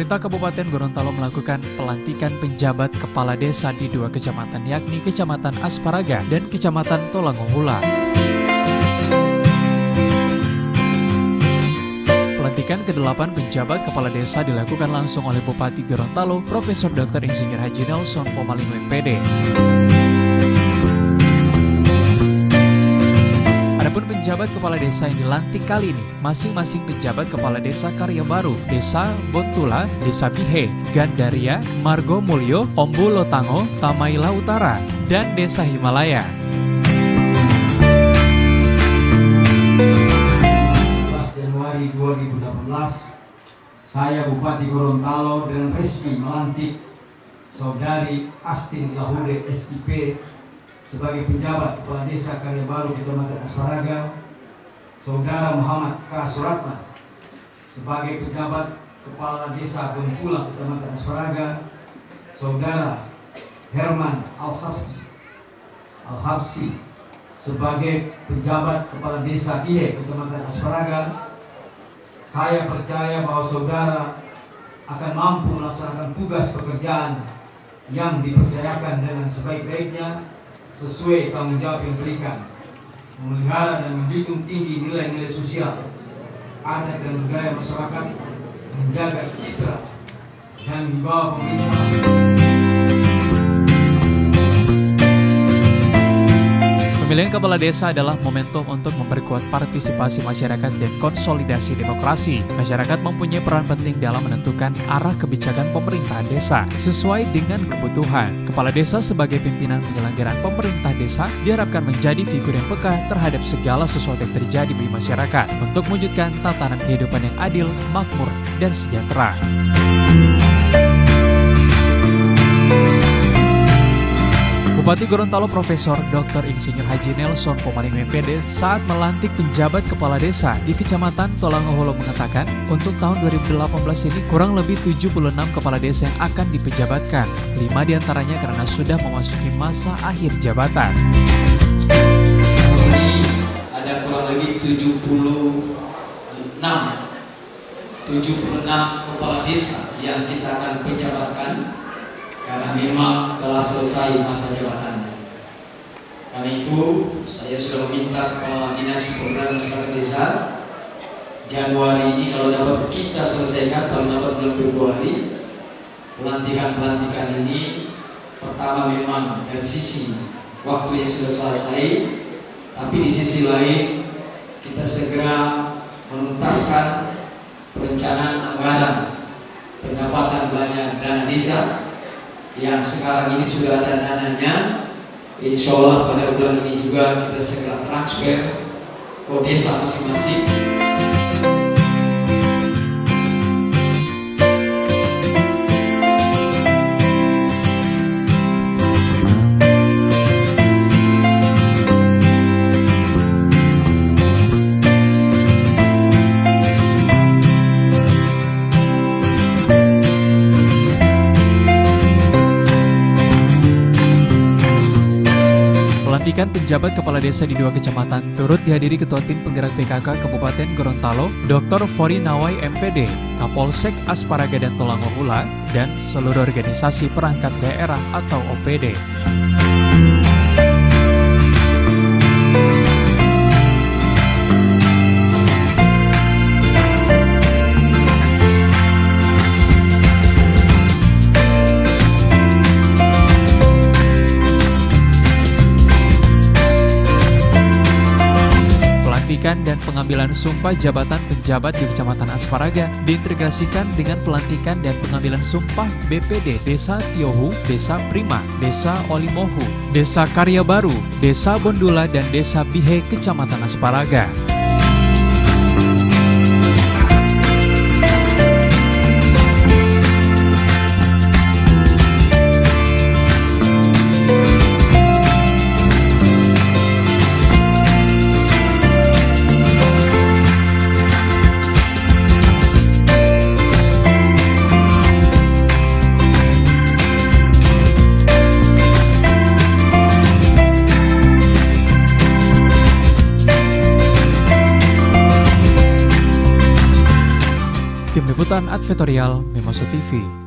Pemerintah Kabupaten Gorontalo melakukan pelantikan penjabat kepala desa di 2 kecamatan, yakni Kecamatan Asparaga dan Kecamatan Tolangohula. Pelantikan ke-8 penjabat kepala desa dilakukan langsung oleh Bupati Gorontalo, Profesor Dr. Insinyur Haji Nelson Pomalingo MPD. Adapun penjabat kepala desa yang dilantik kali ini, masing-masing penjabat kepala desa Karya Baru, Desa Bontula, Desa Bihe, Gandaria, Margo Mulyo, Ombu Lotango, Tamaila Utara, dan Desa Himalaya. Januari 2018, saya Bupati Gorontalo dengan resmi melantik Saudari Astin Lahude SIP sebagai penjabat kepala desa Karya Baru Kecamatan Asparaga, Saudara Muhammad K. Suratman sebagai penjabat kepala desa Bontula Kecamatan Asparaga, Saudara Herman Al-Habsi sebagai penjabat kepala desa Bihe Kecamatan Asparaga. Saya percaya bahwa saudara akan mampu melaksanakan tugas pekerjaan yang dipercayakan dengan sebaik-baiknya sesuai tanggung jawab yang diberikan, memelihara dan menjunjung tinggi nilai-nilai sosial, adat dan budaya masyarakat, menjaga citra dan wibawa pemerintah. Pemilihan kepala desa adalah momentum untuk memperkuat partisipasi masyarakat dan konsolidasi demokrasi. Masyarakat mempunyai peran penting dalam menentukan arah kebijakan pemerintahan desa sesuai dengan kebutuhan. Kepala desa sebagai pimpinan penyelenggaraan pemerintah desa diharapkan menjadi figur yang peka terhadap segala sesuatu yang terjadi di masyarakat untuk mewujudkan tatanan kehidupan yang adil, makmur, dan sejahtera. Bupati Gorontalo Profesor Dr. Insinyur Haji Nelson Pomalingo MPD saat melantik penjabat kepala desa di Kecamatan Tolangohula mengatakan untuk tahun 2018 ini kurang lebih 76 kepala desa yang akan dipejabatkan, 5 diantaranya karena sudah memasuki masa akhir jabatan. Ini ada kurang lebih 76 kepala desa yang kita akan pejabatkan karena memang telah selesai masa jabatannya. Karena itu saya sudah meminta Kepala Dinas Program Masyarakat Desa Januari ini kalau dapat kita selesaikan paling lambat bulan Februari. Pelantikan ini pertama memang dari sisi waktunya sudah selesai, tapi di sisi lain kita segera menuntaskan perencanaan anggaran pendapatan belanja dana desa yang sekarang ini sudah ada dananya. Insya Allah pada bulan ini juga kita segera transfer ke desa masing-masing. Pelantikan penjabat kepala desa di 2 kecamatan turut dihadiri Ketua Tim Penggerak PKK Kabupaten Gorontalo, Dr. Fori Nawai MPD, Kapolsek Asparaga dan Tolangohula, dan seluruh organisasi perangkat daerah atau OPD. Dan pengambilan sumpah jabatan penjabat di Kecamatan Asparaga diintegrasikan dengan pelantikan dan pengambilan sumpah BPD Desa Tiohu, Desa Prima, Desa Olimohu, Desa Karya Baru, Desa Bondula, dan Desa Bihe Kecamatan Asparaga. Tim Liputan Advertorial Mimosa TV.